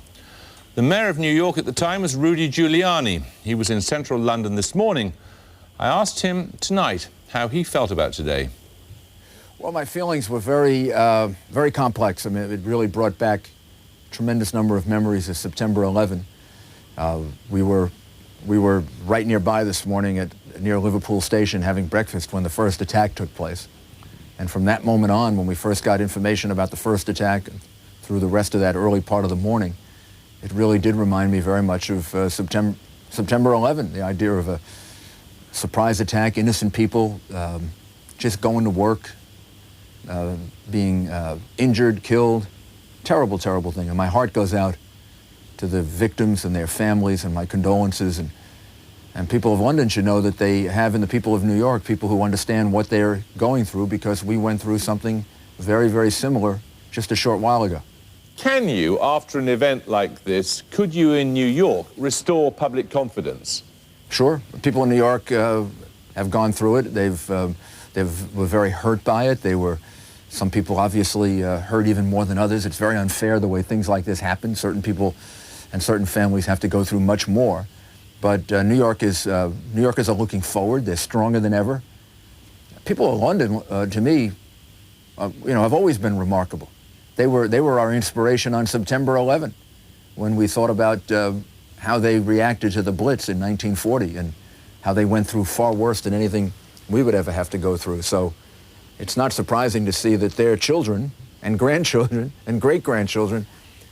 The mayor of New York at the time was Rudy Giuliani. He was in central London this morning. I asked him tonight how he felt about today. Well, my feelings were very complex. I mean, it really brought back a tremendous number of memories of September 11. We were right nearby this morning near Liverpool Station having breakfast when the first attack took place. And from that moment on, when we first got information about the first attack, through the rest of that early part of the morning, it really did remind me very much of September 11, the idea of a surprise attack, innocent people just going to work, being injured, killed. Terrible, terrible thing. And my heart goes out to the victims and their families, and my condolences. And people of London should know that they have in the people of New York people who understand what they're going through, because we went through something very, very similar just a short while ago. Can you, after an event like this, could you in New York restore public confidence? Sure. People in New York have gone through it. They were very hurt by it. Some people obviously hurt even more than others. It's very unfair the way things like this happen. Certain people and certain families have to go through much more. But New Yorkers are looking forward. They're stronger than ever. People of London, to me, have always been remarkable. They were our inspiration on September 11, when we thought about how they reacted to the Blitz in 1940 and how they went through far worse than anything we would ever have to go through. So it's not surprising to see that their children and grandchildren and great-grandchildren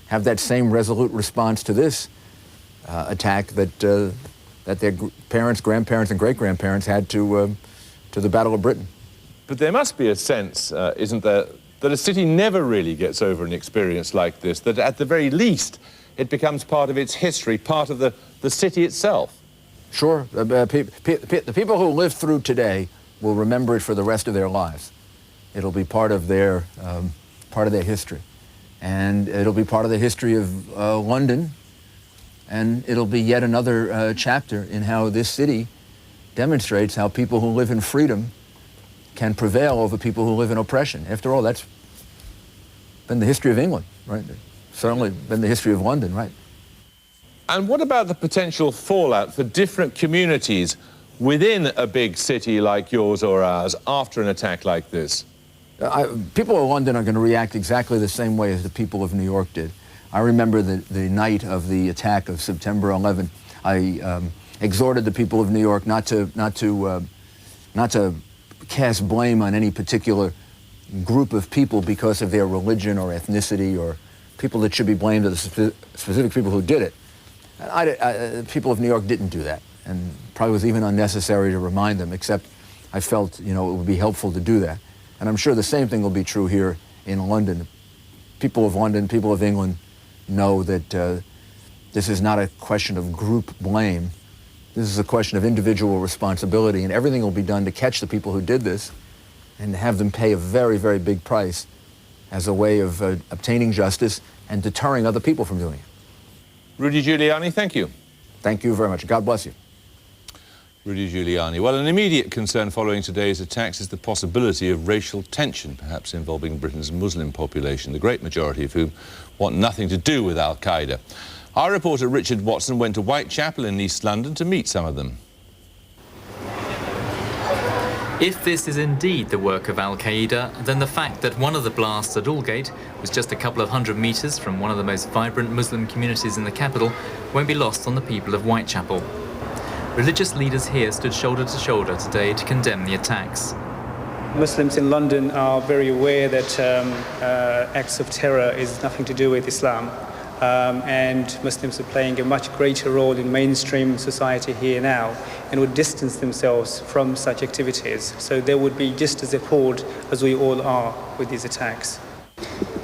have that same resolute response to this attack that their parents, grandparents, and great-grandparents had to the Battle of Britain. But there must be a sense, isn't there, that a city never really gets over an experience like this, that at the very least it becomes part of its history, part of the city itself. Sure. The people who live through today will remember it for the rest of their lives. It'll be part of their history. And it'll be part of the history of London, and it'll be yet another chapter in how this city demonstrates how people who live in freedom can prevail over people who live in oppression. After all, that's been the history of England, right? Certainly been the history of London, right? And what about the potential fallout for different communities within a big city like yours or ours after an attack like this? People of London are going to react exactly the same way as the people of New York did. I remember the night of the attack of September 11. I exhorted the people of New York not to cast blame on any particular group of people because of their religion or ethnicity, or people that should be blamed are the specific people who did it. People of New York didn't do that, and probably was even unnecessary to remind them, except I felt, it would be helpful to do that. And I'm sure the same thing will be true here in London. People of London, people of England know that this is not a question of group blame. This is a question of individual responsibility, and everything will be done to catch the people who did this and have them pay a very, very big price as a way of obtaining justice and deterring other people from doing it. Rudy Giuliani, thank you. Thank you very much. God bless you. Rudy Giuliani. Well, an immediate concern following today's attacks is the possibility of racial tension, perhaps involving Britain's Muslim population, the great majority of whom want nothing to do with Al-Qaeda. Our reporter Richard Watson went to Whitechapel in East London to meet some of them. If this is indeed the work of Al-Qaeda, then the fact that one of the blasts at Aldgate was just a couple of 100 metres from one of the most vibrant Muslim communities in the capital won't be lost on the people of Whitechapel. Religious leaders here stood shoulder to shoulder today to condemn the attacks. Muslims in London are very aware that acts of terror is nothing to do with Islam. And Muslims are playing a much greater role in mainstream society here now and would distance themselves from such activities. So they would be just as appalled as we all are with these attacks.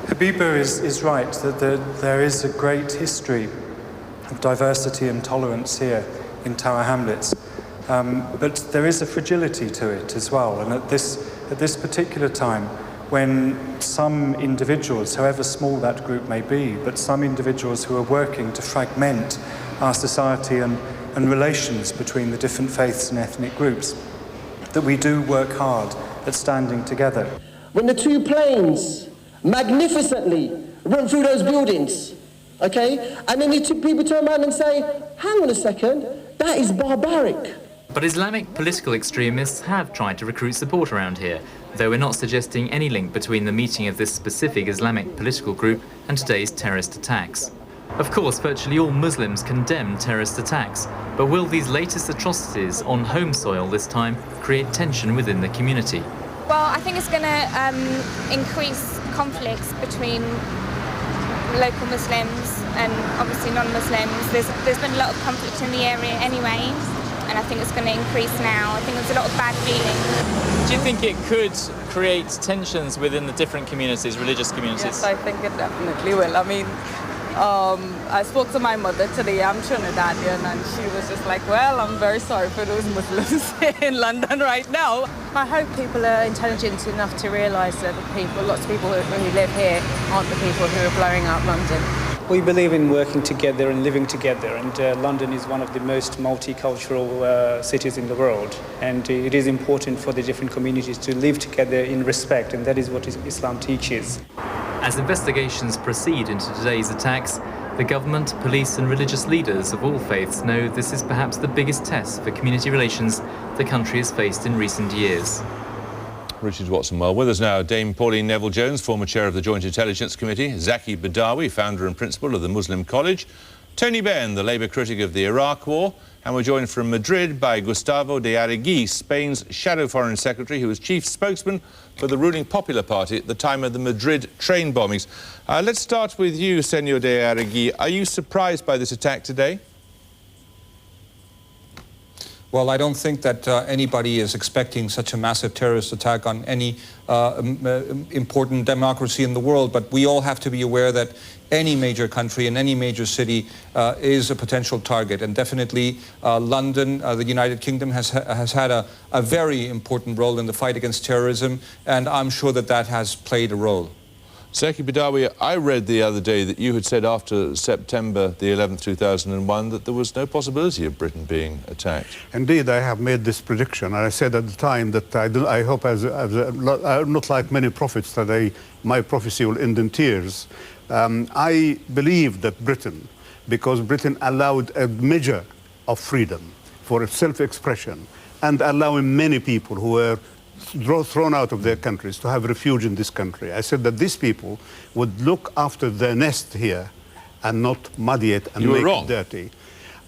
Habiba is right that there is a great history of diversity and tolerance here in Tower Hamlets. But there is a fragility to it as well. And at this particular time, when some individuals, however small that group may be, but some individuals who are working to fragment our society and relations between the different faiths and ethnic groups, that we do work hard at standing together. When the two planes magnificently run through those buildings, okay, and then the two people turn around and say, hang on a second, that is barbaric. But Islamic political extremists have tried to recruit support around here, though we're not suggesting any link between the meeting of this specific Islamic political group and today's terrorist attacks. Of course, virtually all Muslims condemn terrorist attacks, but will these latest atrocities on home soil this time create tension within the community? Well, I think it's going to increase conflicts between local Muslims and obviously non-Muslims. There's been a lot of conflict in the area anyway, and I think it's going to increase now. I think there's a lot of bad feeling. Do you think it could create tensions within the different communities, religious communities? Yes, I think it definitely will. I mean, I spoke to my mother today. I'm Trinidadian, and she was just like, well, I'm very sorry for those Muslims in London right now. I hope people are intelligent enough to realise that lots of people who live here aren't the people who are blowing up London. We believe in working together and living together, and London is one of the most multicultural cities in the world, and it is important for the different communities to live together in respect, and that is what Islam teaches. As investigations proceed into today's attacks, the government, police and religious leaders of all faiths know this is perhaps the biggest test for community relations the country has faced in recent years. Richard Watson. Well, with us now, Dame Pauline Neville-Jones, former chair of the Joint Intelligence Committee, Zaki Badawi, founder and principal of the Muslim College, Tony Benn, the Labour critic of the Iraq War, and we're joined from Madrid by Gustavo de Arregui, Spain's shadow foreign secretary, who was chief spokesman for the ruling Popular Party at the time of the Madrid train bombings. Let's start with you, Senor de Arregui. Are you surprised by this attack today? Well, I don't think that anybody is expecting such a massive terrorist attack on any important democracy in the world, but we all have to be aware that any major country and any major city is a potential target, and definitely London, the United Kingdom, has had a very important role in the fight against terrorism, and I'm sure that that has played a role. Zaki Badawi, I read the other day that you had said after September the 11th, 2001, that there was no possibility of Britain being attacked. Indeed, I have made this prediction, and I said at the time that I hope, I'm not like many prophets, that my prophecy will end in tears. I believe that Britain, because Britain allowed a measure of freedom for self-expression and allowing many people who were thrown out of their countries to have refuge in this country. I said that these people would look after their nest here and not muddy it and make it dirty.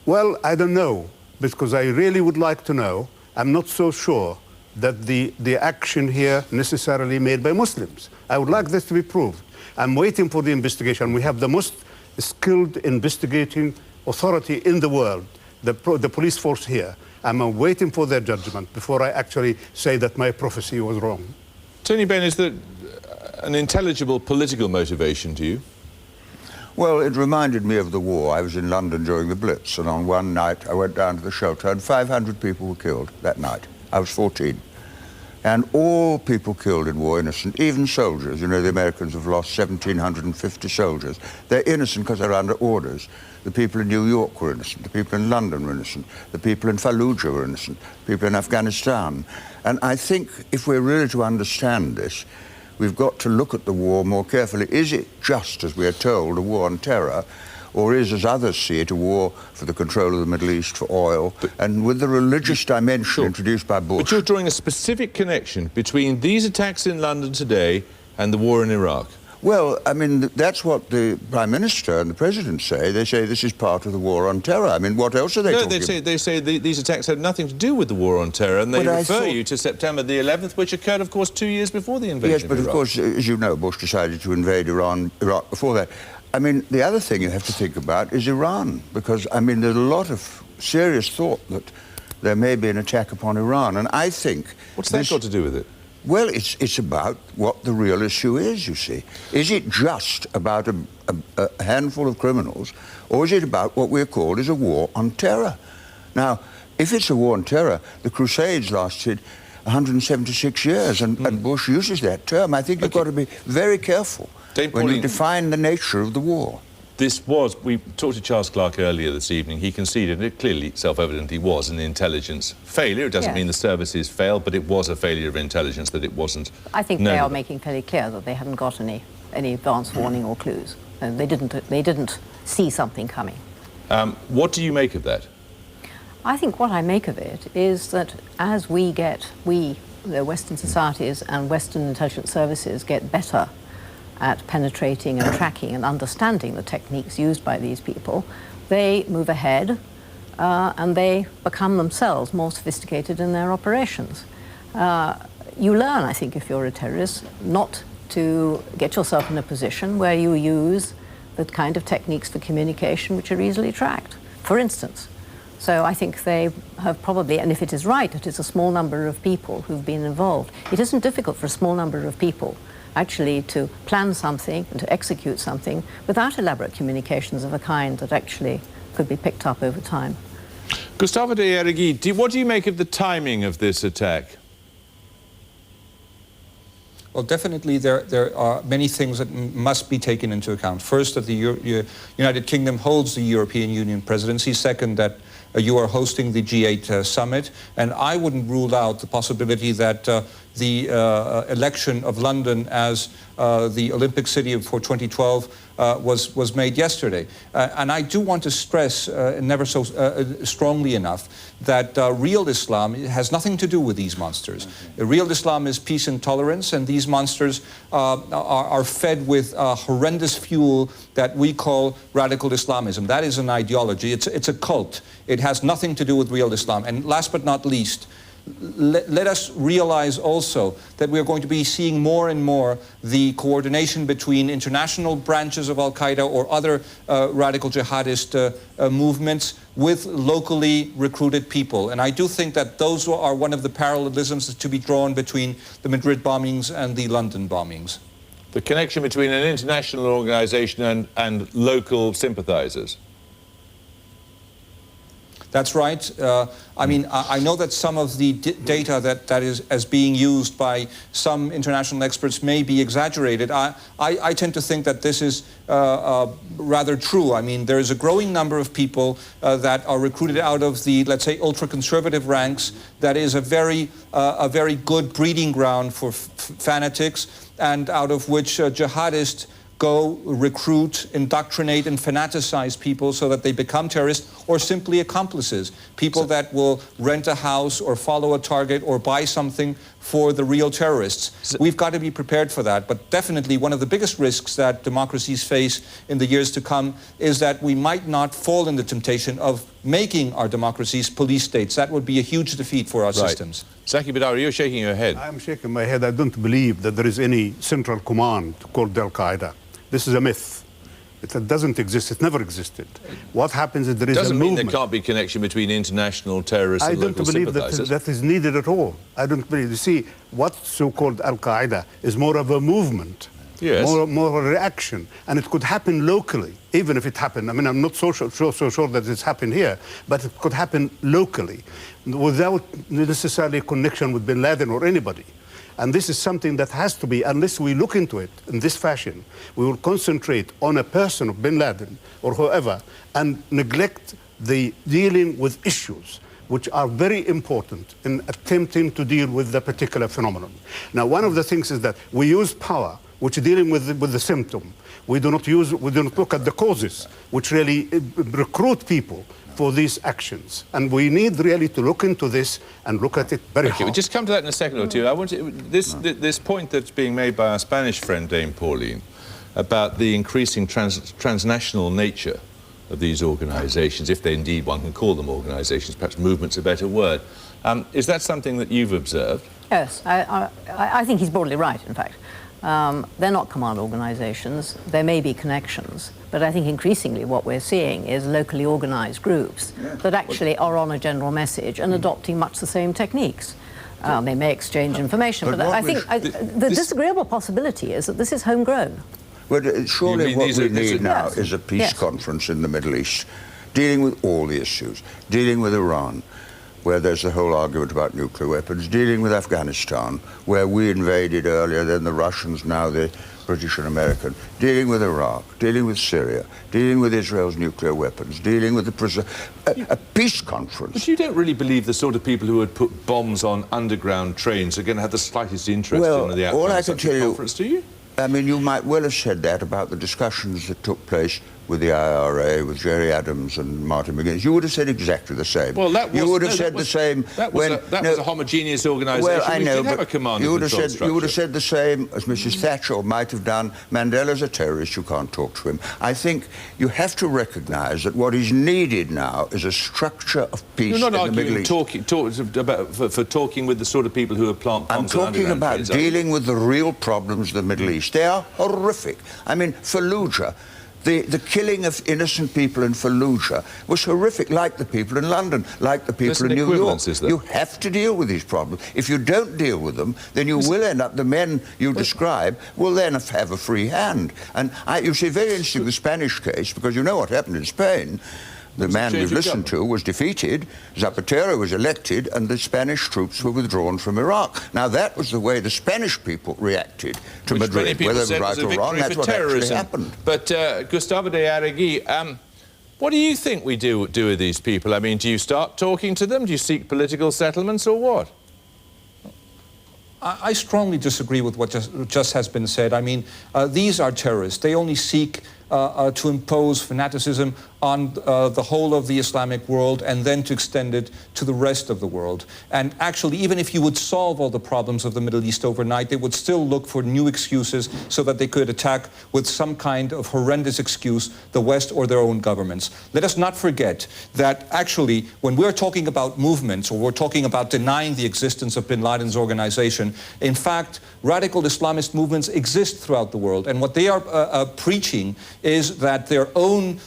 Well, I don't know, because I really would like to know. I'm not so sure that the action here necessarily made by Muslims. I would like this to be proved. I'm waiting for the investigation. We have the most skilled investigating authority in the world, the police force here. I'm waiting for their judgment before I actually say that my prophecy was wrong. Tony Benn, is there an intelligible political motivation to you? Well, it reminded me of the war. I was in London during the Blitz, and on one night I went down to the shelter, and 500 people were killed that night. I was 14. And all people killed in war innocent, even soldiers. You know, the Americans have lost 1,750 soldiers. They're innocent because they're under orders. The people in New York were innocent. The people in London were innocent. The people in Fallujah were innocent. People in Afghanistan. And I think if we're really to understand this, we've got to look at the war more carefully. Is it just, as we are told, a war on terror, or is, as others see it, a war for the control of the Middle East, for oil, and with the religious dimension introduced by Bush? But you're drawing a specific connection between these attacks in London today and the war in Iraq. Well, I mean, that's what the Prime Minister and the President say. They say this is part of the war on terror. I mean, what else are they talking about? They say these attacks had nothing to do with the war on terror, and they refer you to September the 11th, which occurred, of course, 2 years before the invasion Yes, but of course, as you know, Bush decided to invade Iraq before that. I mean, the other thing you have to think about is Iran, because, I mean, there's a lot of serious thought that there may be an attack upon Iran, and I think... What's that got to do with it? Well, it's about what the real issue is, you see. Is it just about a handful of criminals, or is it about what we're called is a war on terror? Now, if it's a war on terror, the Crusades lasted 176 years, and Bush uses that term. I think you've got to be very careful when you define the nature of the war. We talked to Charles Clarke earlier this evening. He conceded, it clearly, self-evidently, was an intelligence failure. It doesn't mean the services failed, but it was a failure of intelligence, that it wasn't. I think they are making fairly clear that they hadn't got any advance warning or clues. They didn't see something coming. What do you make of that? I think what I make of it is that as the Western societies and Western intelligence services get better at penetrating and tracking and understanding the techniques used by these people, they move ahead and they become themselves more sophisticated in their operations. You learn, I think, if you're a terrorist, not to get yourself in a position where you use the kind of techniques for communication which are easily tracked, for instance. So I think they have probably, and if it is right, it is a small number of people who've been involved. It isn't difficult for a small number of people actually to plan something and to execute something without elaborate communications of a kind that actually could be picked up over time. Gustavo de Erigui, what do you make of the timing of this attack? Well, definitely there are many things that must be taken into account. First, that the United Kingdom holds the European Union presidency. Second, that you are hosting the G8 summit. And I wouldn't rule out the possibility that the election of London as the Olympic city for 2012 was made yesterday. And I do want to stress, never so strongly enough, that real Islam has nothing to do with these monsters. Real Islam is peace and tolerance, and these monsters are fed with horrendous fuel that we call radical Islamism. That is an ideology. It's a cult. It has nothing to do with real Islam. And last but not least, let us realize also that we are going to be seeing more and more the coordination between international branches of Al-Qaeda or other radical jihadist movements with locally recruited people. And I do think that those are one of the parallelisms to be drawn between the Madrid bombings and the London bombings. The connection between an international organization and local sympathizers. That's right. I mean, I know that some of the data that is as being used by some international experts may be exaggerated. I tend to think that this is rather true. I mean, there is a growing number of people that are recruited out of the, let's say, ultra-conservative ranks. That is a very good breeding ground for fanatics, and out of which jihadist go recruit, indoctrinate, and fanaticize people so that they become terrorists, or simply accomplices, people that will rent a house or follow a target or buy something for the real terrorists. We've got to be prepared for that, but definitely one of the biggest risks that democracies face in the years to come is that we might not fall in the temptation of making our democracies police states. That would be a huge defeat for our systems. Zaki Badawi, you're shaking your head. I'm shaking my head. I don't believe that there is any central command called Al-Qaeda. This is a myth. It doesn't exist. It never existed. What happens is there is a movement. Doesn't mean there can't be connection between international terrorists and local sympathizers. I don't believe that is needed at all. I don't believe. You see, what so-called Al-Qaeda is more of a movement. Yes. More of a reaction. And it could happen locally, even if it happened. I mean, I'm not so sure that it's happened here, but it could happen locally without necessarily a connection with bin Laden or anybody. And this is something that has to be, unless we look into it in this fashion, we will concentrate on a person of bin Laden or whoever and neglect the dealing with issues which are very important in attempting to deal with the particular phenomenon. Now, one of the things is that we use power, which is dealing with the symptom. We do not look at the causes, which really recruit people for these actions. And we need really to look into this and look at it very hard. We'll just come to that in a second or two. I want this point that's being made by our Spanish friend, Dame Pauline, about the increasing transnational nature of these organisations, if they indeed one can call them organisations, perhaps movement's a better word. Is that something that you've observed? Yes, I think he's broadly right, in fact. They're not command organizations. There may be connections, but I think increasingly what we're seeing is locally organized groups that actually are on a general message and adopting much the same techniques. They may exchange information, but I think the disagreeable possibility is that this is homegrown. Well, surely what we need now is a peace conference in the Middle East, dealing with all the issues, dealing with Iran, where there's the whole argument about nuclear weapons, dealing with Afghanistan, where we invaded earlier than the Russians, now the British and American, dealing with Iraq, dealing with Syria, dealing with Israel's nuclear weapons, dealing with a peace conference. But you don't really believe the sort of people who would put bombs on underground trains are going to have the slightest interest in the outcome of such a conference, do you? I mean, you might well have said that about the discussions that took place with the IRA, with Jerry Adams and Martin McGuinness. You would have said exactly the same. Well, that was, you would have said the same. That was a homogeneous organisation. Well, I know, we did have a command you and would control have said structure. you would have said the same as Mrs. Thatcher might have done. Mandela's a terrorist. You can't talk to him. I think you have to recognise that what is needed now is a structure of peace You're not in the Middle East. for talking with the sort of people who have planted bombs. I'm talking about dealing with the real problems of the Middle East. They are horrific. I mean, Fallujah. The killing of innocent people in Fallujah was horrific, like the people in London, like the people in New York. You have to deal with these problems. If you don't deal with them, then you will end up, the men you describe will then have a free hand. And you see, very interesting, the Spanish case, because you know what happened in Spain. The man we've listened to was defeated, Zapatero was elected, and the Spanish troops were withdrawn from Iraq. Now, that was the way the Spanish people reacted to Madrid. Whether it was right or wrong, that's what actually happened. But Gustavo de Arregui, what do you think we do with these people? I mean, do you start talking to them? Do you seek political settlements, or what? I strongly disagree with what just has been said. I mean, these are terrorists. They only seek to impose fanaticism on the whole of the Islamic world and then to extend it to the rest of the world. And actually, even if you would solve all the problems of the Middle East overnight, they would still look for new excuses so that they could attack with some kind of horrendous excuse the West or their own governments. Let us not forget that actually, when we're talking about movements or we're talking about denying the existence of bin Laden's organization, in fact, radical Islamist movements exist throughout the world. And what they are preaching is that their own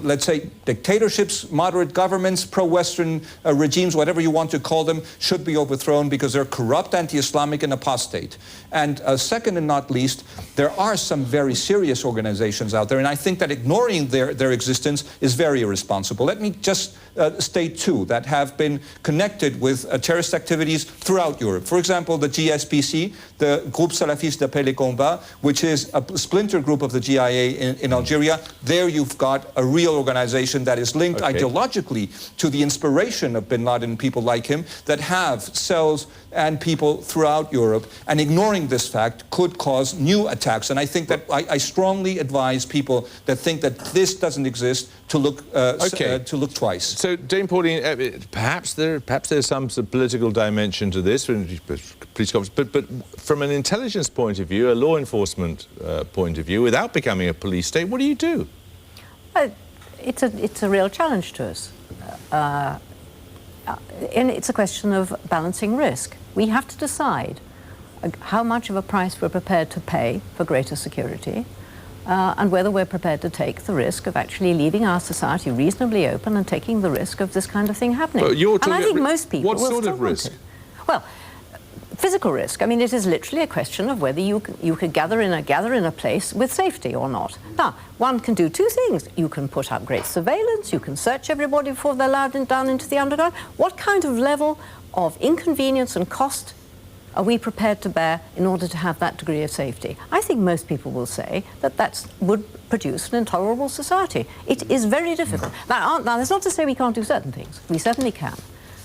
let's say, dictatorships, moderate governments, pro-Western regimes, whatever you want to call them, should be overthrown because they're corrupt, anti-Islamic, and apostate. And second and not least, there are some very serious organizations out there, and I think that ignoring their existence is very irresponsible. Let me just state two that have been connected with terrorist activities throughout Europe. For example, the GSPC, the Groupe Salafiste d'Appel et Combat, which is a splinter group of the GIA in Algeria. There you've got a real organization that is linked ideologically to the inspiration of bin Laden and people like him, that have cells and people throughout Europe, and ignoring this fact could cause new attacks. And I think that I strongly advise people that think that this doesn't exist to look to look twice. So, Dame Pauline, perhaps there's some sort of political dimension to this, but from an intelligence point of view, a law enforcement point of view, without becoming a police state, what do you do? It's a real challenge to us. And it's a question of balancing risk. We have to decide how much of a price we're prepared to pay for greater security, and whether we're prepared to take the risk of actually leaving our society reasonably open and taking the risk of this kind of thing happening. And I think most people what will sort still of risk? Well, physical risk. I mean, it is literally a question of whether you could gather in a place with safety or not. Now, one can do two things. You can put up great surveillance. You can search everybody before they're allowed down into the underground. What kind of level of inconvenience and cost are we prepared to bear in order to have that degree of safety? I think most people will say that that would produce an intolerable society. It is very difficult. Now, that's not to say we can't do certain things. We certainly can.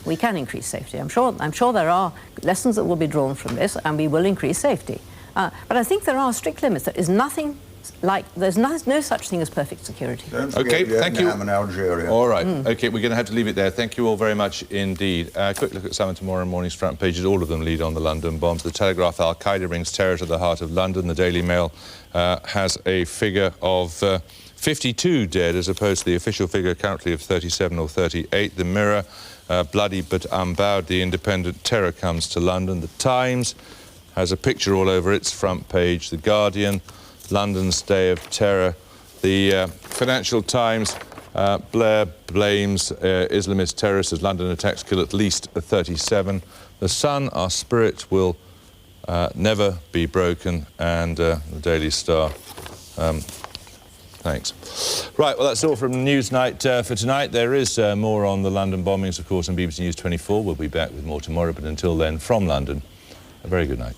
We can increase safety. I'm sure there are lessons that will be drawn from this, and we will increase safety. But I think there are strict limits. There is nothing like, there's no such thing as perfect security. Okay, thank you. In Algeria. All right, okay, we're going to have to leave it there. Thank you all very much indeed. Quick look at some of tomorrow morning's front pages. All of them lead on the London bombs. The Telegraph, Al-Qaeda brings terror to the heart of London. The Daily Mail has a figure of 52 dead, as opposed to the official figure currently of 37 or 38. The Mirror, bloody but unbowed. The Independent, terror comes to London. The Times has a picture all over its front page. The Guardian, London's day of terror. The Financial Times, Blair blames Islamist terrorists as London attacks kill at least 37. The Sun, our spirit will never be broken. And the Daily Star, thanks. Right, well, that's all from Newsnight for tonight. There is more on the London bombings, of course, on BBC News 24. We'll be back with more tomorrow, but until then, from London, a very good night.